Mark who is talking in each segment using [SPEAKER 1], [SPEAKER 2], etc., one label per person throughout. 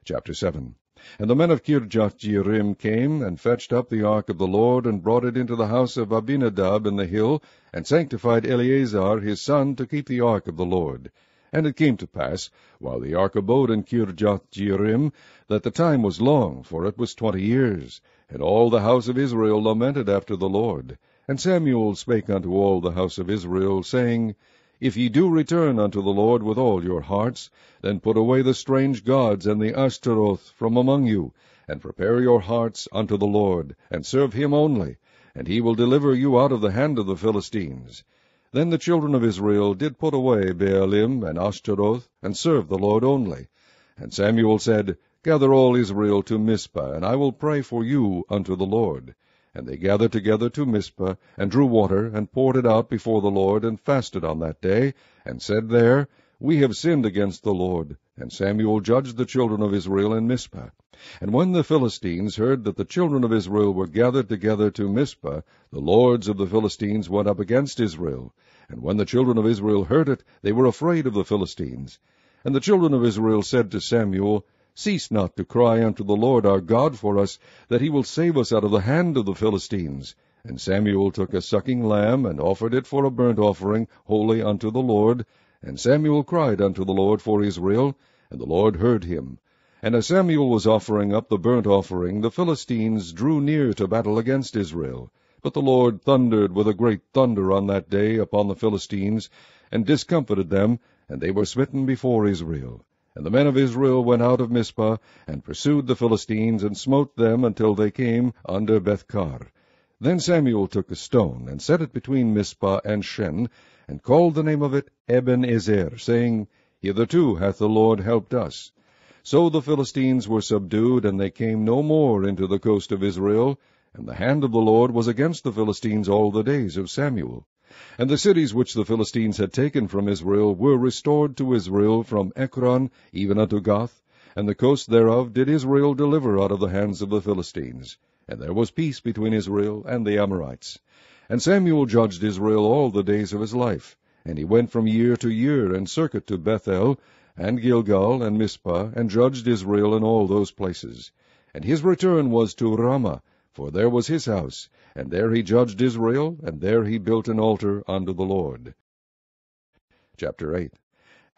[SPEAKER 1] Chapter 7. And the men of Kirjath-jearim came, and fetched up the ark of the Lord, and brought it into the house of Abinadab in the hill, and sanctified Eleazar his son to keep the ark of the Lord. And it came to pass, while the ark abode in Kirjath-jearim, that the time was long, for it was 20 years. And all the house of Israel lamented after the Lord. And Samuel spake unto all the house of Israel, saying, If ye do return unto the Lord with all your hearts, then put away the strange gods and the Ashtaroth from among you, and prepare your hearts unto the Lord, and serve him only, and he will deliver you out of the hand of the Philistines. Then the children of Israel did put away Baalim and Ashtaroth, and serve the Lord only. And Samuel said, Gather all Israel to Mizpah, and I will pray for you unto the Lord. And they gathered together to Mizpah, and drew water, and poured it out before the Lord, and fasted on that day, and said there, We have sinned against the Lord. And Samuel judged the children of Israel in Mizpah. And when the Philistines heard that the children of Israel were gathered together to Mizpah, the lords of the Philistines went up against Israel. And when the children of Israel heard it, they were afraid of the Philistines. And the children of Israel said to Samuel, Cease not to cry unto the Lord our God for us, that he will save us out of the hand of the Philistines. And Samuel took a sucking lamb, and offered it for a burnt offering, holy unto the Lord. And Samuel cried unto the Lord for Israel, and the Lord heard him. And as Samuel was offering up the burnt offering, the Philistines drew near to battle against Israel. But the Lord thundered with a great thunder on that day upon the Philistines, and discomfited them, and they were smitten before Israel. And the men of Israel went out of Mizpah, and pursued the Philistines, and smote them until they came under Bethkar. Then Samuel took a stone, and set it between Mizpah and Shen, and called the name of it Ebenezer, saying, Hitherto hath the Lord helped us. So the Philistines were subdued, and they came no more into the coast of Israel, and the hand of the Lord was against the Philistines all the days of Samuel. And the cities which the Philistines had taken from Israel were restored to Israel from Ekron even unto Gath, and the coast thereof did Israel deliver out of the hands of the Philistines. And there was peace between Israel and the Amorites. And Samuel judged Israel all the days of his life. And he went from year to year, and circuit to Bethel, and Gilgal, and Mizpah, and judged Israel in all those places. And his return was to Ramah, for there was his house, and there he judged Israel, and there he built an altar unto the Lord. Chapter 8.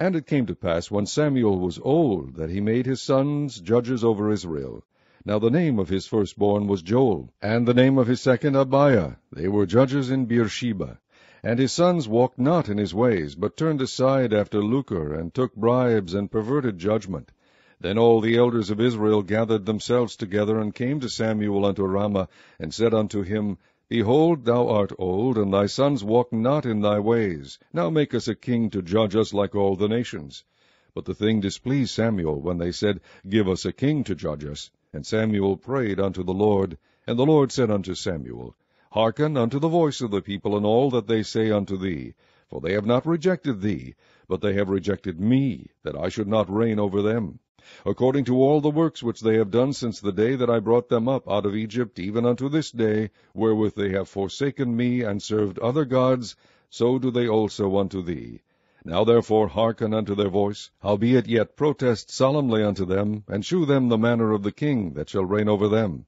[SPEAKER 1] And it came to pass, when Samuel was old, that he made his sons judges over Israel. Now the name of his firstborn was Joel, and the name of his second Abiah. They were judges in Beersheba. And his sons walked not in his ways, but turned aside after lucre, and took bribes, and perverted judgment. Then all the elders of Israel gathered themselves together, and came to Samuel unto Ramah, and said unto him, Behold, thou art old, and thy sons walk not in thy ways. Now make us a king to judge us like all the nations. But the thing displeased Samuel, when they said, Give us a king to judge us. And Samuel prayed unto the Lord. And the Lord said unto Samuel, Hearken unto the voice of the people in all that they say unto thee. For they have not rejected thee, but they have rejected me, that I should not reign over them. According to all the works which they have done since the day that I brought them up out of Egypt, even unto this day, wherewith they have forsaken me, and served other gods, so do they also unto thee. Now therefore hearken unto their voice, howbeit yet protest solemnly unto them, and shew them the manner of the king that shall reign over them.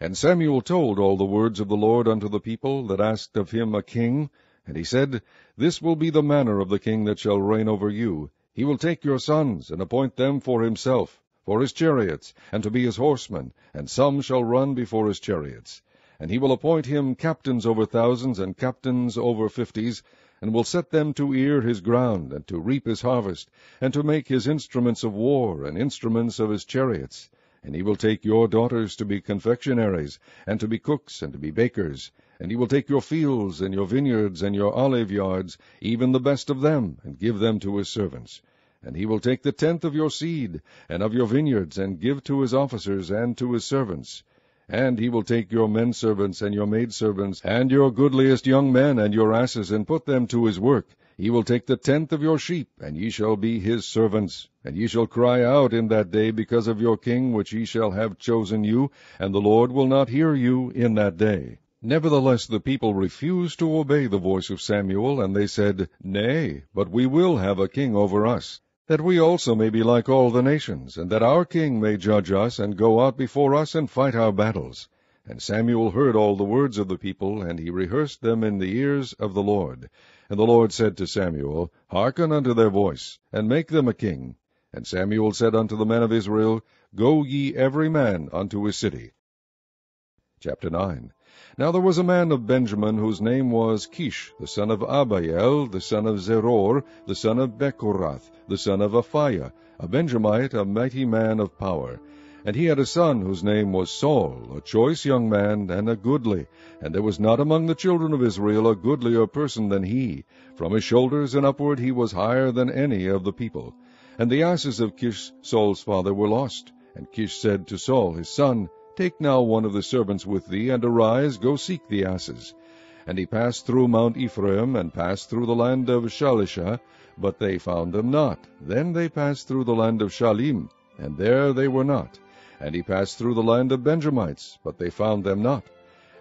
[SPEAKER 1] And Samuel told all the words of the Lord unto the people that asked of him a king. And he said, This will be the manner of the king that shall reign over you. He will take your sons, and appoint them for himself, for his chariots, and to be his horsemen, and some shall run before his chariots. And he will appoint him captains over thousands, and captains over 50s, and will set them to ear his ground, and to reap his harvest, and to make his instruments of war, and instruments of his chariots. And he will take your daughters to be confectionaries, and to be cooks, and to be bakers. And he will take your fields, and your vineyards, and your olive yards, even the best of them, and give them to his servants. And he will take the 10th of your seed, and of your vineyards, and give to his officers, and to his servants. And he will take your menservants, and your maidservants, and your goodliest young men, and your asses, and put them to his work. He will take the 10th of your sheep, and ye shall be his servants. And ye shall cry out in that day because of your king, which ye shall have chosen you, and the Lord will not hear you in that day. Nevertheless the people refused to obey the voice of Samuel, and they said, Nay, but we will have a king over us. that we also may be like all the nations, and that our king may judge us, and go out before us, and fight our battles. And Samuel heard all the words of the people, and he rehearsed them in the ears of the Lord. And the Lord said to Samuel, Hearken unto their voice, and make them a king. And Samuel said unto the men of Israel, Go ye every man unto his city. Chapter 9. Now there was a man of Benjamin, whose name was Kish, the son of Abiel, the son of Zeror, the son of Bechorath, the son of Aphiah, a Benjamite, a mighty man of power. And he had a son whose name was Saul, a choice young man, and a goodly. And there was not among the children of Israel a goodlier person than he. From his shoulders and upward he was higher than any of the people. And the asses of Kish, Saul's father, were lost. And Kish said to Saul his son, Take now one of the servants with thee, and arise, go seek the asses. And he passed through Mount Ephraim, and passed through the land of Shalisha, but they found them not. Then they passed through the land of Shalim, and there they were not. And he passed through the land of Benjamites, but they found them not.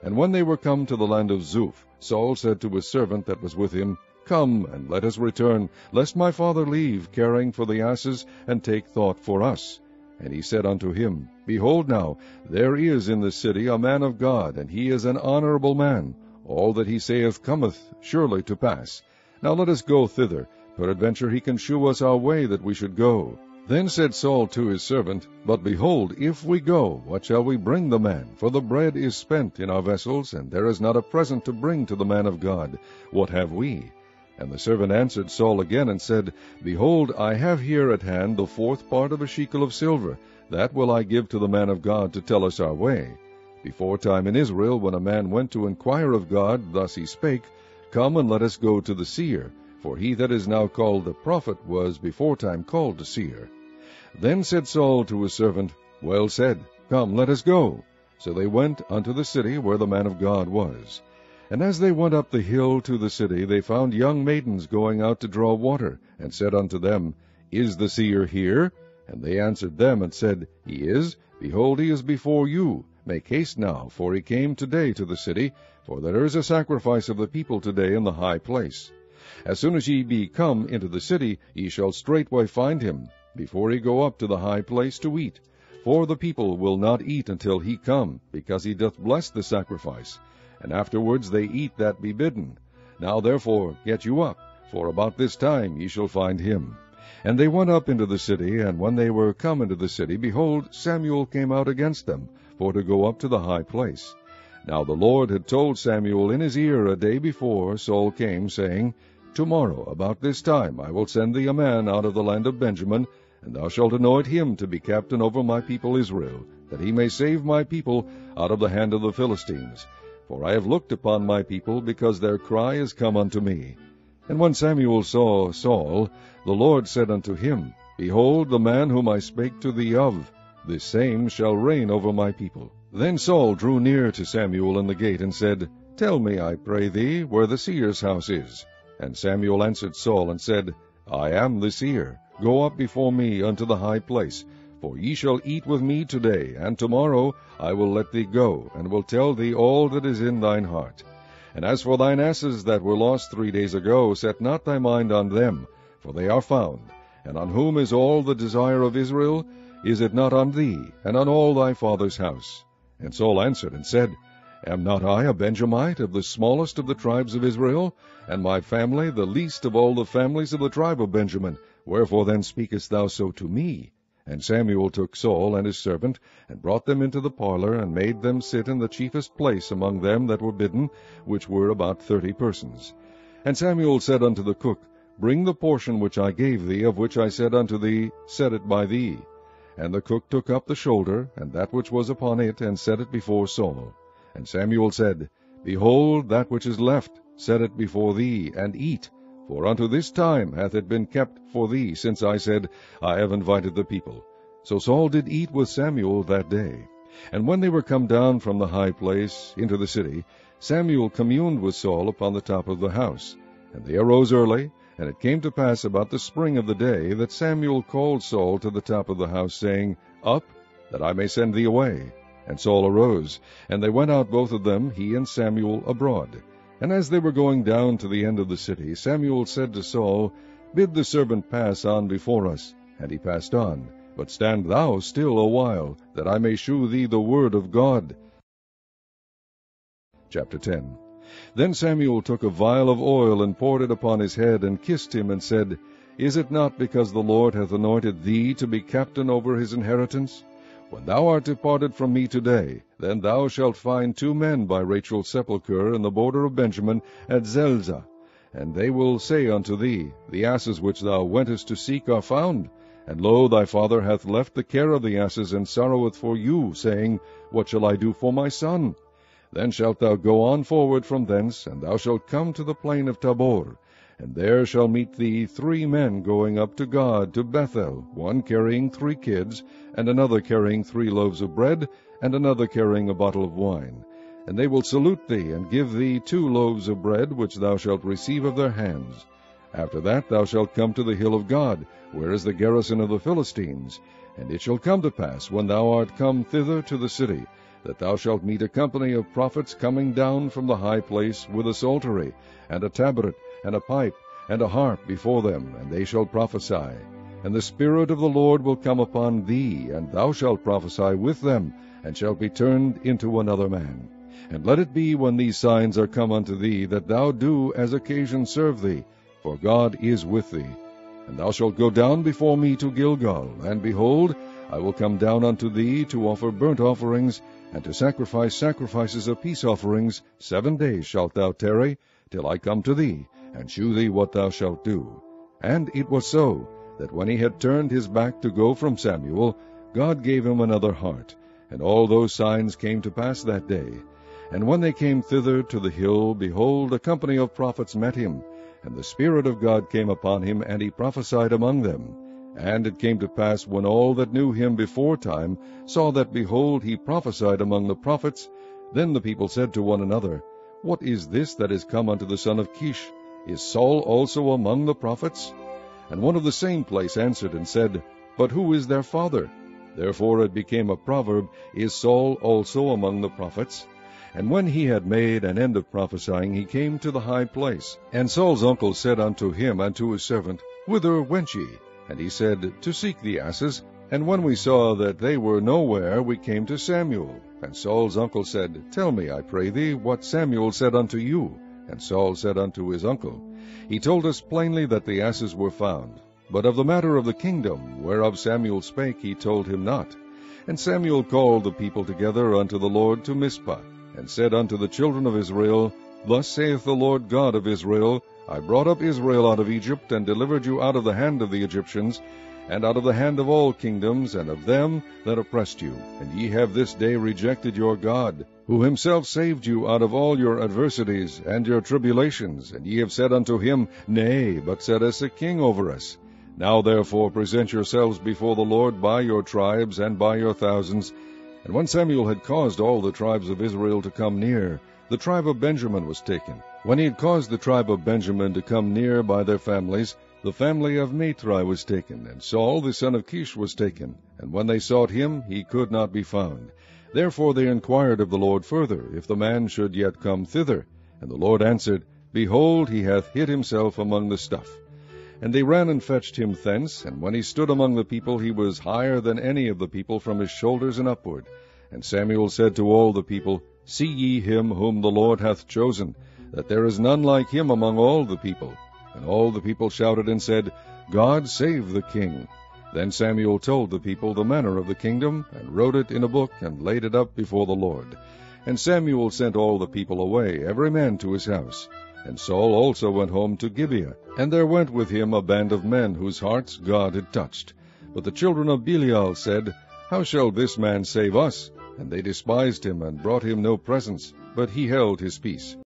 [SPEAKER 1] And when they were come to the land of Zuph, Saul said to his servant that was with him, Come, and let us return, lest my father leave, caring for the asses, and take thought for us. And he said unto him, Behold now, there is in the city a man of God, and he is an honorable man. All that he saith cometh surely to pass. Now let us go thither. Peradventure he can shew us our way that we should go. Then said Saul to his servant, But behold, if we go, what shall we bring the man? For the bread is spent in our vessels, and there is not a present to bring to the man of God. What have we? And the servant answered Saul again, and said, Behold, I have here at hand the 4th part of a shekel of silver. That will I give to the man of God to tell us our way. Before time in Israel, when a man went to inquire of God, thus he spake, Come and let us go to the seer. For he that is now called the prophet was before time called the seer. Then said Saul to his servant, Well said, come, let us go. So they went unto the city where the man of God was. And as they went up the hill to the city, they found young maidens going out to draw water, and said unto them, Is the seer here? And they answered them, and said, He is. Behold, he is before you. Make haste now, for he came today to the city, for there is a sacrifice of the people today in the high place. As soon as ye be come into the city, ye shall straightway find him, before he go up to the high place to eat. For the people will not eat until he come, because he doth bless the sacrifice. And afterwards they eat that be bidden. Now therefore get you up, for about this time ye shall find him. And they went up into the city, and when they were come into the city, behold, Samuel came out against them, for to go up to the high place. Now the Lord had told Samuel in his ear a day before Saul came, saying, Tomorrow about this time I will send thee a man out of the land of Benjamin, and thou shalt anoint him to be captain over my people Israel, that he may save my people out of the hand of the Philistines. For I have looked upon my people, because their cry is come unto me. And when Samuel saw Saul, the Lord said unto him, Behold, the man whom I spake to thee of, this same shall reign over my people. Then Saul drew near to Samuel in the gate, and said, Tell me, I pray thee, where the seer's house is. And Samuel answered Saul, and said, I am the seer. Go up before me unto the high place, for ye shall eat with me today, and tomorrow I will let thee go, and will tell thee all that is in thine heart. And as for thine asses that were lost 3 days ago, set not thy mind on them, for they are found. And on whom is all the desire of Israel? Is it not on thee, and on all thy father's house? And Saul answered and said, Am not I a Benjamite of the smallest of the tribes of Israel, and my family the least of all the families of the tribe of Benjamin? Wherefore then speakest thou so to me? And Samuel took Saul and his servant, and brought them into the parlor, and made them sit in the chiefest place among them that were bidden, which were about 30 persons. And Samuel said unto the cook, Bring the portion which I gave thee, of which I said unto thee, Set it by thee. And the cook took up the shoulder, and that which was upon it, and set it before Saul. And Samuel said, Behold, that which is left, set it before thee, and eat. For unto this time hath it been kept for thee, since I said, I have invited the people. So Saul did eat with Samuel that day. And when they were come down from the high place into the city, Samuel communed with Saul upon the top of the house. And they arose early, and it came to pass about the spring of the day, that Samuel called Saul to the top of the house, saying, Up, that I may send thee away. And Saul arose, and they went out both of them, he and Samuel, abroad. And as they were going down to the end of the city, Samuel said to Saul, Bid the servant pass on before us. And he passed on. But stand thou still a while, that I may shew thee the word of God. Chapter 10. Then Samuel took a vial of oil, and poured it upon his head, and kissed him, and said, Is it not because the Lord hath anointed thee to be captain over his inheritance? When thou art departed from me today, then thou shalt find 2 men by Rachel's sepulchre in the border of Benjamin at Zelzah. And they will say unto thee, The asses which thou wentest to seek are found. And lo, thy father hath left the care of the asses, and sorroweth for you, saying, What shall I do for my son? Then shalt thou go on forward from thence, and thou shalt come to the plain of Tabor. And there shall meet thee 3 men going up to God to Bethel, one carrying 3 kids, and another carrying 3 loaves of bread, and another carrying a bottle of wine. And they will salute thee, and give thee 2 loaves of bread, which thou shalt receive of their hands. After that thou shalt come to the hill of God, where is the garrison of the Philistines. And it shall come to pass, when thou art come thither to the city, that thou shalt meet a company of prophets coming down from the high place with a psaltery, and a tabret, and a pipe, and a harp before them, and they shall prophesy. And the Spirit of the Lord will come upon thee, and thou shalt prophesy with them, and shalt be turned into another man. And let it be, when these signs are come unto thee, that thou do as occasion serve thee, for God is with thee. And thou shalt go down before me to Gilgal, and behold, I will come down unto thee to offer burnt offerings, and to sacrifice sacrifices of peace offerings. 7 days shalt thou tarry, till I come to thee, and shew thee what thou shalt do. And it was so, that when he had turned his back to go from Samuel, God gave him another heart. And all those signs came to pass that day. And when they came thither to the hill, behold, a company of prophets met him. And the Spirit of God came upon him, and he prophesied among them. And it came to pass, when all that knew him before time saw that, behold, he prophesied among the prophets, then the people said to one another, What is this that is come unto the son of Kish? Is Saul also among the prophets? And one of the same place answered and said, But who is their father? Therefore it became a proverb, Is Saul also among the prophets? And when he had made an end of prophesying, he came to the high place. And Saul's uncle said unto him and to his servant, Whither went ye? And he said, To seek the asses. And when we saw that they were nowhere, we came to Samuel. And Saul's uncle said, Tell me, I pray thee, what Samuel said unto you. And Saul said unto his uncle, He told us plainly that the asses were found. But of the matter of the kingdom, whereof Samuel spake, he told him not. And Samuel called the people together unto the Lord to Mizpah, and said unto the children of Israel, Thus saith the Lord God of Israel, I brought up Israel out of Egypt, and delivered you out of the hand of the Egyptians, and out of the hand of all kingdoms, and of them that oppressed you. And ye have this day rejected your God, who himself saved you out of all your adversities and your tribulations. And ye have said unto him, Nay, but set us a king over us. Now therefore present yourselves before the Lord by your tribes and by your thousands. And when Samuel had caused all the tribes of Israel to come near, the tribe of Benjamin was taken. When he had caused the tribe of Benjamin to come near by their families, the family of Matri was taken, and Saul the son of Kish was taken. And when they sought him, he could not be found. Therefore they inquired of the Lord further, if the man should yet come thither. And the Lord answered, Behold, he hath hid himself among the stuff. And they ran and fetched him thence, and when he stood among the people, he was higher than any of the people from his shoulders and upward. And Samuel said to all the people, See ye him whom the Lord hath chosen, that there is none like him among all the people. And all the people shouted and said, God save the king. Then Samuel told the people the manner of the kingdom, and wrote it in a book, and laid it up before the Lord. And Samuel sent all the people away, every man to his house. And Saul also went home to Gibeah, and there went with him a band of men whose hearts God had touched. But the children of Belial said, How shall this man save us? And they despised him, and brought him no presents, but he held his peace.